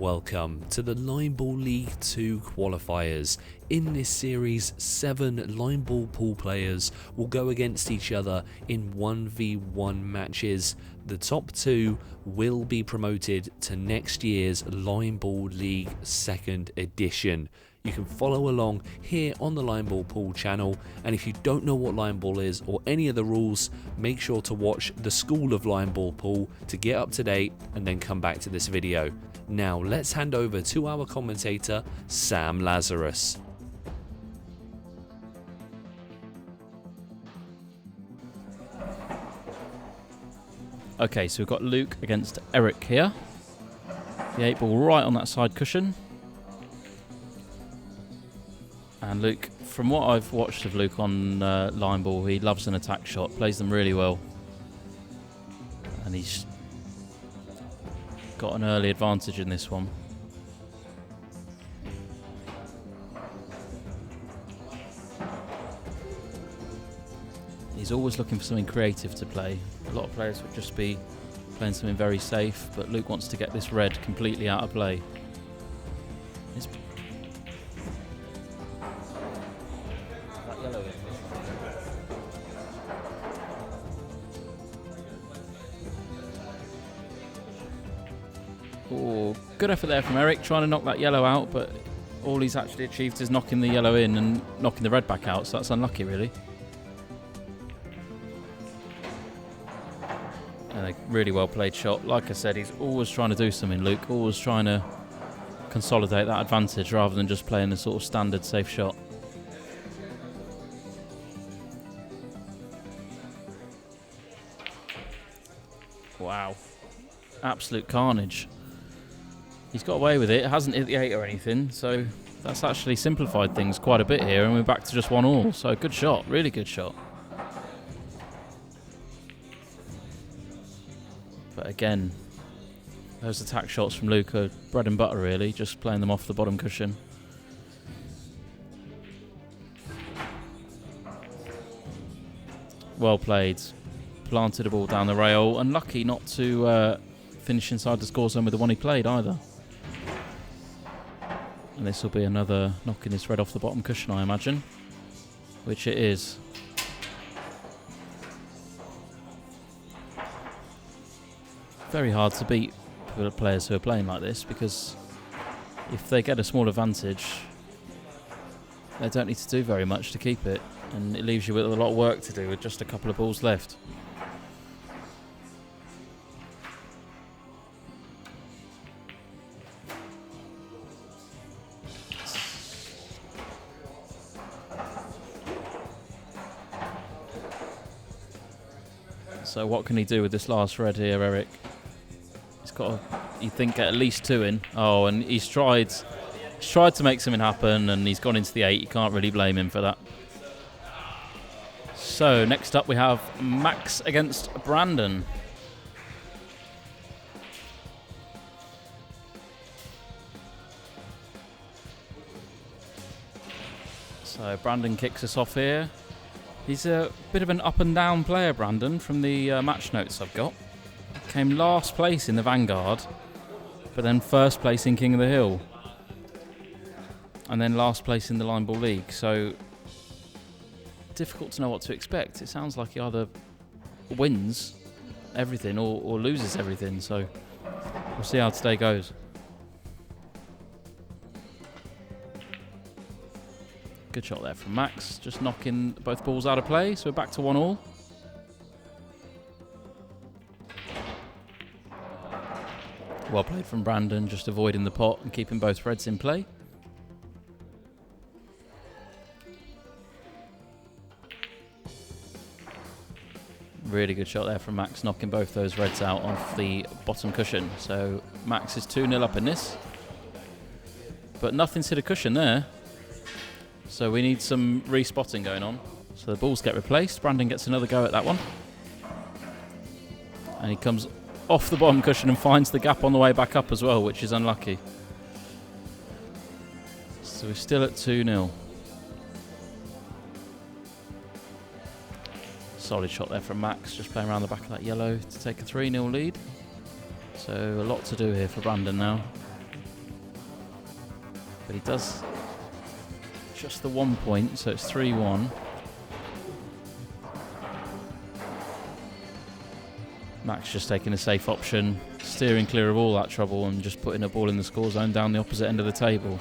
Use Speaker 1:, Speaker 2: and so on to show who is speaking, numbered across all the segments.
Speaker 1: welcome to the Line Ball League 2 qualifiers. In this series, 7 line ball pool players will go against each other in 1v1 matches. The top 2 will be promoted to next year's Line Ball League 2nd edition. You can follow along here on the Line Ball Pool channel, and if you don't know what line ball is or any of the rules, make sure to watch the School of Line Ball Pool to get up to date and then come back to this video. Now let's hand over to our commentator, Sam Lazarus.
Speaker 2: Okay, so we've got Luke against Eric here. The 8 ball right on that side cushion. And Luke, from what I've watched of Luke on line ball, he loves an attack shot, plays them really well. And he's got an early advantage in this one. He's always looking for something creative to play. A lot of players would just be playing something very safe, but Luke wants to get this red completely out of play. It's that yellow in. Oh, good effort there from Eric, trying to knock that yellow out, but all he's actually achieved is knocking the yellow in and knocking the red back out, so that's unlucky really. And a really well played shot. Like I said, he's always trying to do something, Luke, always trying to consolidate that advantage rather than just playing a sort of standard safe shot. Wow, absolute carnage. He's got away with it, hasn't hit the 8 or anything, so that's actually simplified things quite a bit here, and we're back to just 1-1. So good shot, really good shot. But again, those attack shots from Luke are bread and butter really, just playing them off the bottom cushion. Well played, planted a ball down the rail, unlucky not to finish inside the score zone with the one he played either. And this will be another knocking this red off the bottom cushion, I imagine, which it is. Very hard to beat for the players who are playing like this, because if they get a small advantage, they don't need to do very much to keep it, and it leaves you with a lot of work to do with just a couple of balls left. So what can he do with this last red here, Eric? He's got to, you think, get at least 2 in. Oh, and he's tried to make something happen, and he's gone into the 8. You can't really blame him for that. So next up we have Max against Brandon. So Brandon kicks us off here. He's a bit of an up and down player, Brandon, from the match notes I've got. Came last place in the Vanguard, but then first place in King of the Hill, and then last place in the Line Ball League. So difficult to know what to expect. It sounds like he either wins everything or loses everything. So we'll see how today goes. Good shot there from Max, just knocking both balls out of play, so we're back to 1-1. Well played from Brandon, just avoiding the pot and keeping both reds in play. Really good shot there from Max, knocking both those reds out off the bottom cushion. So Max is 2-0 up in this, but nothing's hit a cushion there. So we need some respotting going on. So the balls get replaced. Brandon gets another go at that one. And he comes off the bottom cushion and finds the gap on the way back up as well, which is unlucky. So we're still at 2-0. Solid shot there from Max, just playing around the back of that yellow to take a 3-0 lead. So a lot to do here for Brandon now. But he does just the 1 point, so it's 3-1. Max just taking a safe option, steering clear of all that trouble and just putting a ball in the score zone down the opposite end of the table.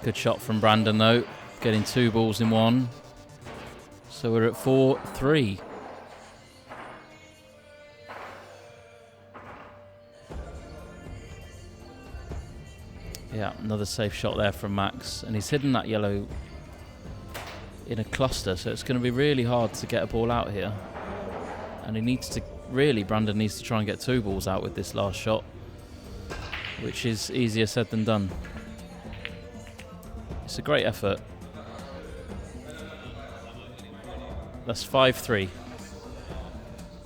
Speaker 2: Good shot from Brandon though, getting 2 balls in 1. So we're at 4-3. Yeah, another safe shot there from Max, and he's hidden that yellow in a cluster, so it's going to be really hard to get a ball out here. And he needs to, Brandon needs to try and get 2 balls out with this last shot, which is easier said than done. It's a great effort. That's 5-3.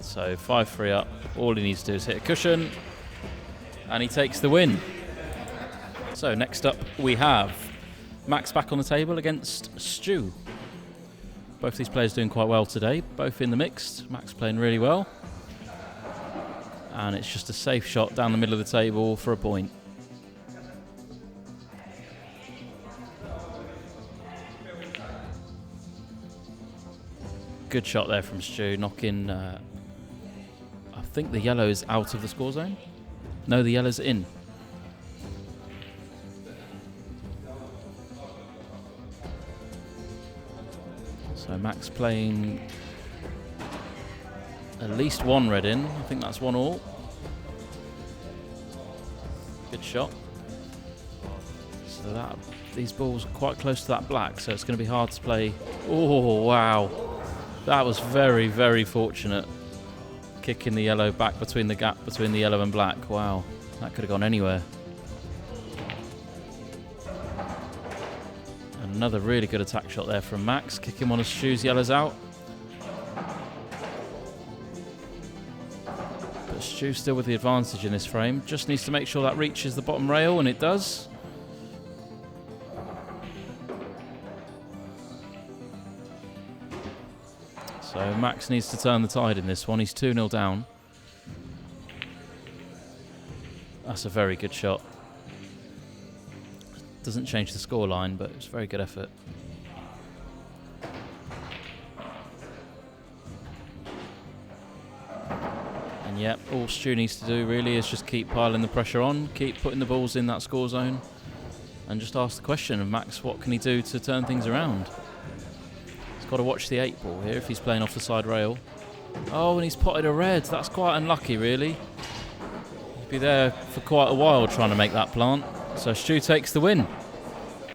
Speaker 2: So 5-3 up. All he needs to do is hit a cushion, and he takes the win. So next up we have Max back on the table against Stu. Both these players doing quite well today, both in the mixed. Max playing really well. And it's just a safe shot down the middle of the table for a point. Good shot there from Stu, knocking, I think the yellow is out of the score zone. No, the yellow's in. So Max playing at least 1 red in. I think that's 1 all. Good shot. So these balls are quite close to that black, so it's going to be hard to play. Oh, wow. That was very, very fortunate. Kicking the yellow back between the gap between the yellow and black. Wow, that could have gone anywhere. And another really good attack shot there from Max, kicking one of Stu's yellows out. But Stu still with the advantage in this frame. Just needs to make sure that reaches the bottom rail, and it does. So Max needs to turn the tide in this one. He's 2-0 down. That's a very good shot. Doesn't change the scoreline, but it's a very good effort. And yep, all Stu needs to do really is just keep piling the pressure on, keep putting the balls in that score zone, and just ask the question of Max, what can he do to turn things around? He's got to watch the 8 ball here if he's playing off the side rail. Oh, and he's potted a red. That's quite unlucky, really. He'd be there for quite a while trying to make that plant. So Stu takes the win.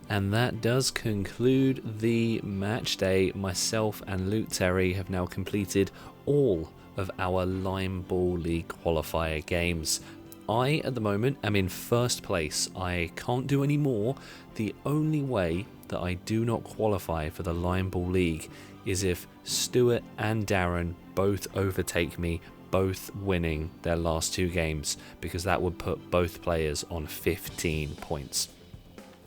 Speaker 1: And that does conclude the match day. Myself and Luke Terry have now completed all of our Lime Ball League qualifier games. I, at the moment, am in first place. I can't do any more. The only way that I do not qualify for the Lime Ball League is if Stuart and Darren both overtake me, both winning their last 2 games, because that would put both players on 15 points.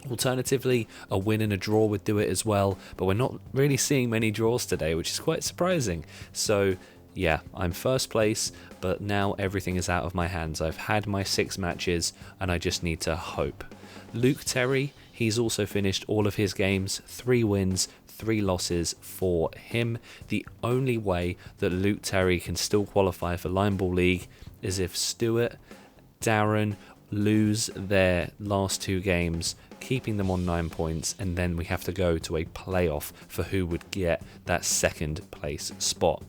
Speaker 1: Alternatively, a win and a draw would do it as well, but we're not really seeing many draws today, which is quite surprising. So yeah, I'm first place, but now everything is out of my hands. I've had my 6 matches and I just need to hope. Luke Terry, he's also finished all of his games, 3 wins, 3 losses for him. The only way that Luke Terry can still qualify for Lime Ball League is if Stuart, Darren lose their last 2 games, keeping them on 9 points, and then we have to go to a playoff for who would get that 2nd place spot.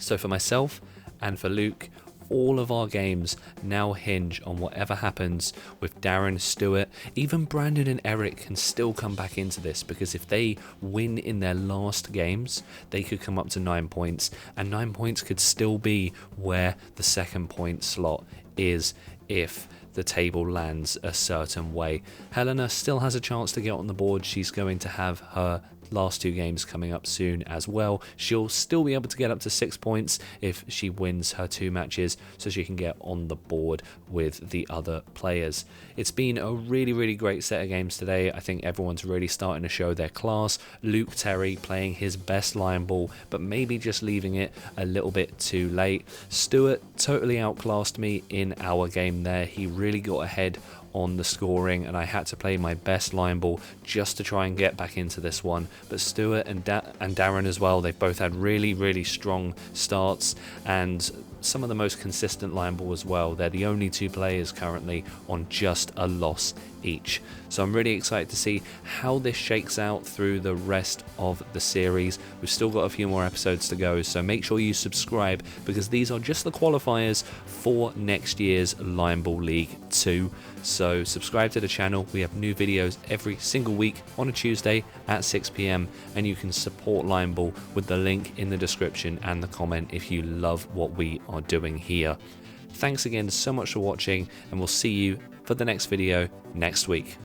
Speaker 1: So for myself and for Luke, all of our games now hinge on whatever happens with Darren, Stuart. Even Brandon and Eric can still come back into this, because if they win in their last games, they could come up to 9 points, and 9 points could still be where the 2nd point slot is if the table lands a certain way. Helena still has a chance to get on the board. She's going to have her last 2 games coming up soon as well. She'll still be able to get up to 6 points if she wins her 2 matches, so she can get on the board with the other players. It's been a really great set of games today. I think everyone's really starting to show their class. Luke Terry playing his best line ball, but maybe just leaving it a little bit too late. Stuart totally outclassed me in our game there. He really got ahead on the scoring, and I had to play my best line ball just to try and get back into this one. But Stuart and Darren as well, they've both had really strong starts and some of the most consistent line ball as well. They're the only 2 players currently on just a loss each. So I'm really excited to see how this shakes out through the rest of the series. We've still got a few more episodes to go, so make sure you subscribe, because these are just the qualifiers for next year's Line Ball League 2. So subscribe to the channel. We have new videos every single week on a Tuesday at 6 PM, and you can support Line Ball with the link in the description and the comment if you love what we are doing here. Thanks again so much for watching, and we'll see you for the next video next week.